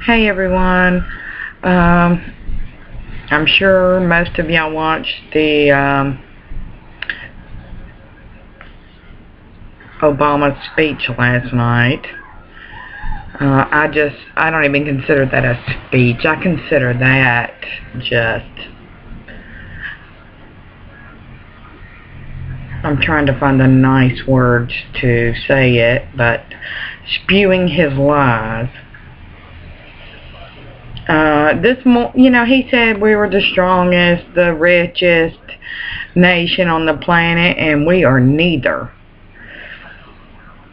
Hey everyone. I'm sure most of y'all watched the Obama speech last night. I don't even consider that a speech. I consider that just, I'm trying to find the nice words to say it, but spewing his lies. He said we were the strongest, the richest nation on the planet, and we are neither.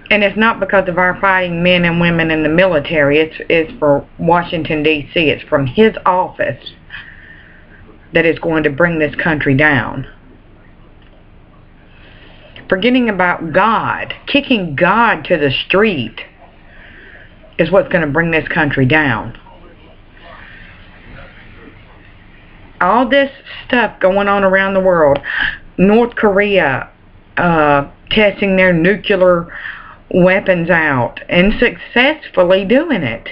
And it's not because of our fighting men and women in the military. It's for Washington, D.C. It's from his office that is going to bring this country down. Forgetting about God, kicking God to the street is what's going to bring this country down. All this stuff going on around the world, North Korea testing their nuclear weapons out and successfully doing it,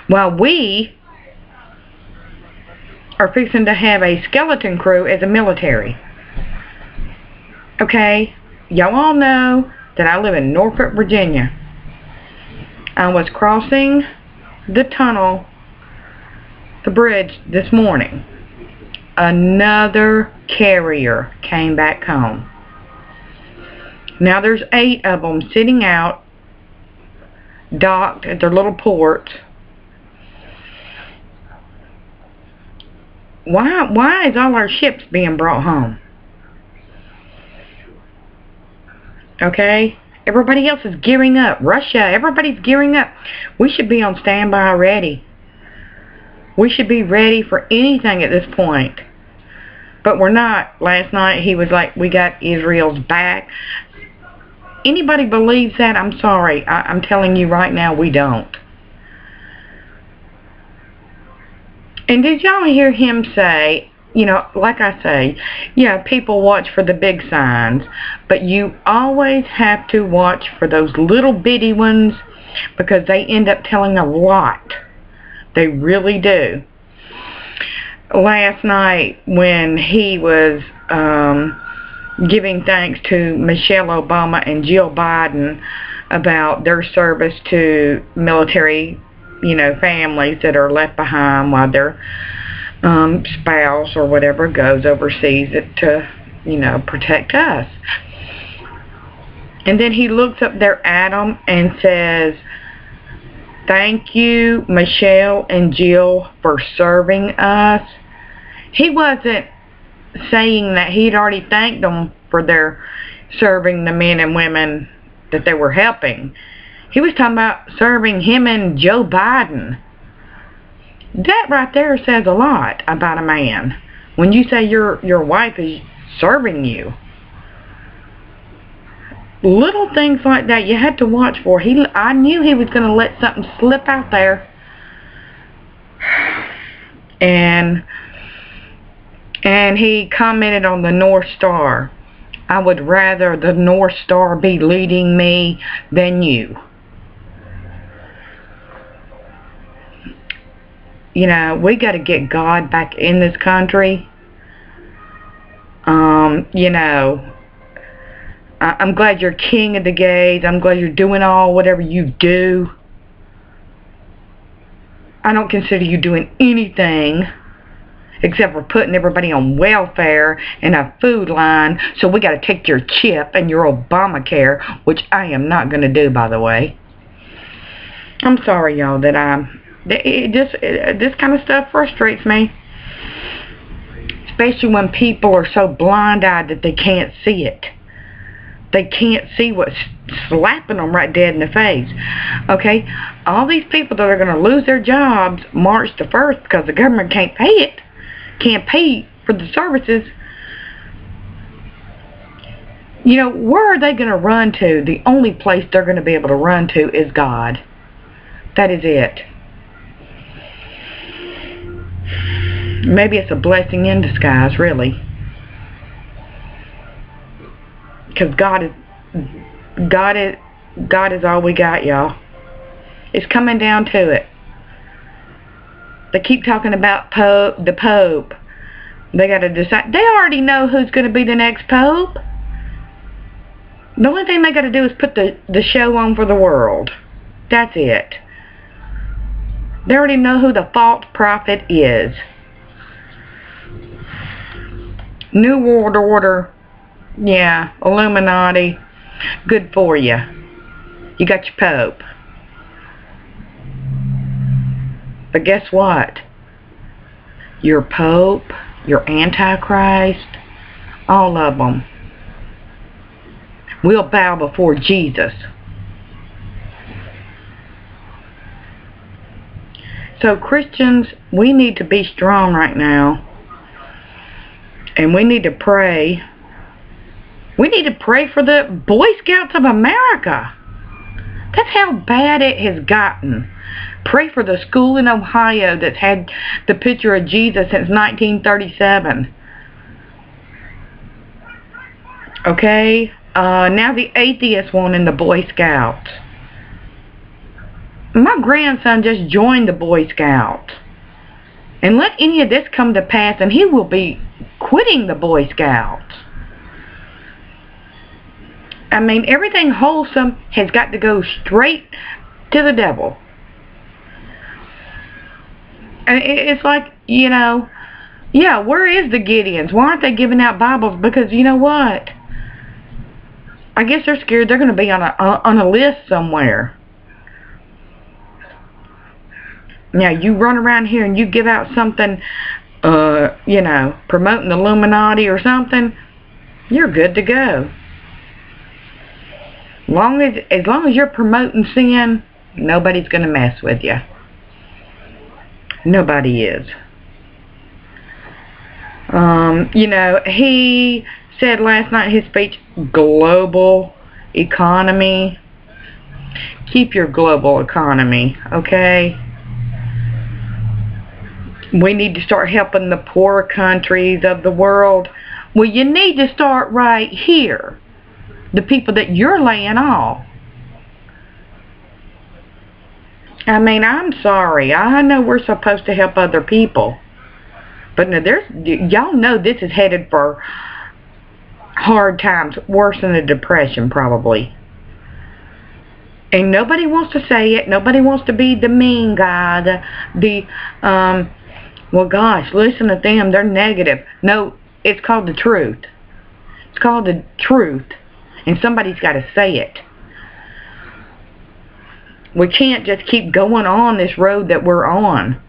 while we are fixing to have a skeleton crew as a military. Okay, y'all all know that I live in Norfolk, Virginia. I was crossing the tunnel, the bridge this morning. Another carrier came back home. Now there's 8 of them sitting out, docked at their little port. Why is all our ships being brought home? Okay? Everybody else is gearing up. Russia, everybody's gearing up. We should be on standby ready. We should be ready for anything at this point. But we're not. Last night he was like, we got Israel's back. Anybody believes that? I'm sorry. I'm telling you right now, we don't. And did y'all hear him say, like I say, yeah, people watch for the big signs, but you always have to watch for those little bitty ones because they end up telling a lot. They really do. Last night when he was giving thanks to Michelle Obama and Jill Biden about their service to military, families that are left behind while their spouse or whatever goes overseas to, protect us. And then he looks up there at them and says, thank you, Michelle and Jill, for serving us. He wasn't saying that he'd already thanked them for their serving the men and women that they were helping. He was talking about serving him and Joe Biden. That right there says a lot about a man. When you say your wife is serving you. Little things like that you had to watch for. I knew he was going to let something slip out there. And he commented on the North Star. I would rather the North Star be leading me than you. We got to get God back in this country. I'm glad you're king of the gays. I'm glad you're doing whatever you do. I don't consider you doing anything except for putting everybody on welfare and a food line, so we got to take your chip and your Obamacare, which I am not going to do, by the way. I'm sorry, y'all, that this kind of stuff frustrates me. Especially when people are so blind-eyed that they can't see it. They can't see what's slapping them right dead in the face. Okay? All these people that are going to lose their jobs March the 1st because the government can't pay it, can't pay for the services, where are they going to run to? The only place they're going to be able to run to is God. That is it. Maybe it's a blessing in disguise, really. Because God is all we got, y'all. It's coming down to it. They keep talking about the Pope. They got to decide. They already know who's going to be the next Pope. The only thing they got to do is put the show on for the world. That's it. They already know who the false prophet is. New World Order. Yeah, Illuminati. Good for you. You got your Pope. But guess what? Your Pope, your Antichrist, all of them will bow before Jesus. So Christians, we need to be strong right now. And we need to pray. We need to pray for the Boy Scouts of America. That's how bad it has gotten. Pray for the school in Ohio that's had the picture of Jesus since 1937. Okay? Now the atheist one in the Boy Scouts. My grandson just joined the Boy Scouts. And let any of this come to pass and he will be quitting the Boy Scouts. I mean, everything wholesome has got to go straight to the devil. And it's like, you know, yeah, where is the Gideons? Why aren't they giving out Bibles? Because you know what? I guess they're scared they're going to be on a list somewhere. Now, you run around here and you give out something, you know, promoting the Illuminati or something, you're good to go. As long as you're promoting sin, nobody's going to mess with you. Nobody is. You know, he said last night in his speech, global economy. Keep your global economy, okay? We need to start helping the poor countries of the world. Well, you need to start right here. The people that you're laying off. I mean, I'm sorry. I know we're supposed to help other people. But now y'all know this is headed for hard times, worse than a depression probably. And nobody wants to say it. Nobody wants to be the mean guy. Well, gosh, listen to them. They're negative. No, it's called the truth. It's called the truth. And somebody's got to say it. We can't just keep going on this road that we're on.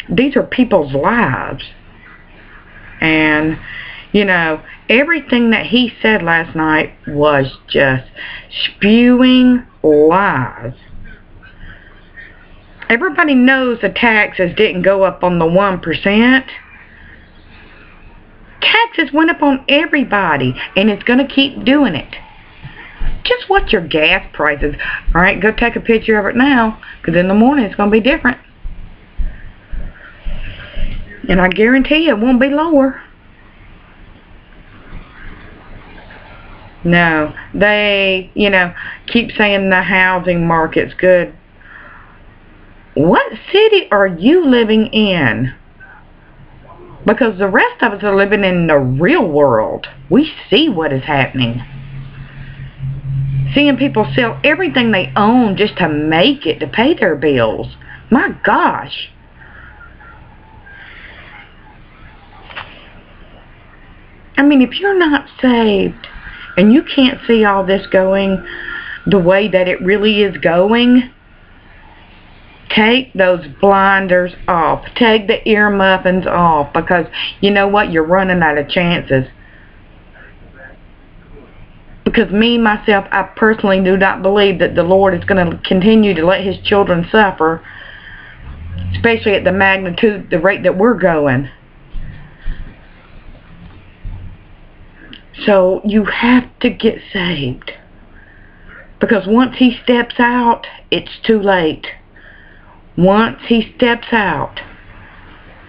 These are people's lives. And, you know, everything that he said last night was just spewing lies. Everybody knows the taxes didn't go up on the 1%. Taxes went up on everybody, and it's going to keep doing it. Just watch your gas prices. All right, go take a picture of it now, because in the morning it's going to be different. And I guarantee you it won't be lower. No, they, you know, keep saying the housing market's good. What city are you living in? Because the rest of us are living in the real world. We see what is happening. Seeing people sell everything they own just to make it, to pay their bills. My gosh. I mean, if you're not saved and you can't see all this going the way that it really is going, take those blinders off. Take the ear muffins off, because you know what? You're running out of chances. Because me, myself, I personally do not believe that the Lord is going to continue to let His children suffer, especially at the magnitude, the rate that we're going. So you have to get saved. Because once He steps out, it's too late. Once He steps out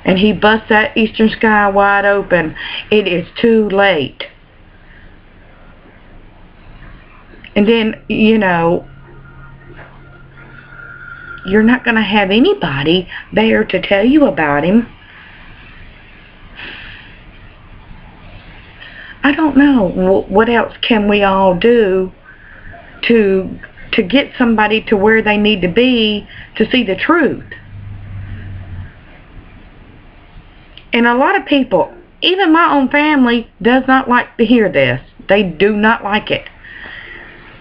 and He busts that eastern sky wide open, it is too late. And then, you know, you're not going to have anybody there to tell you about him. I don't know. What else can we all do to get somebody to where they need to be to see the truth? And a lot of people, even my own family, does not like to hear this. They do not like it.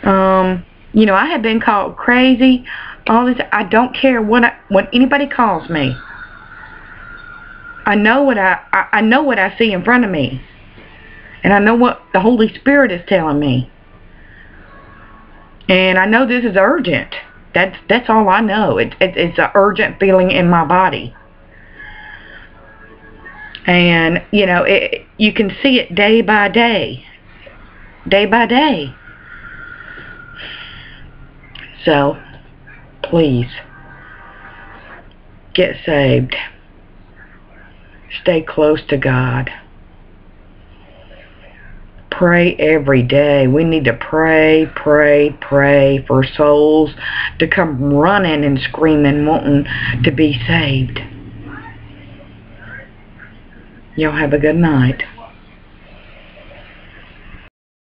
You know, I have been called crazy. All this. I don't care what anybody calls me. I know what I know what I see in front of me, and I know what the Holy Spirit is telling me. And I know this is urgent. That's all I know. It's an urgent feeling in my body. And, you know, you can see it day by day. Day by day. So, please, get saved. Stay close to God. Pray every day. We need to pray for souls to come running and screaming, wanting to be saved. Y'all have a good night.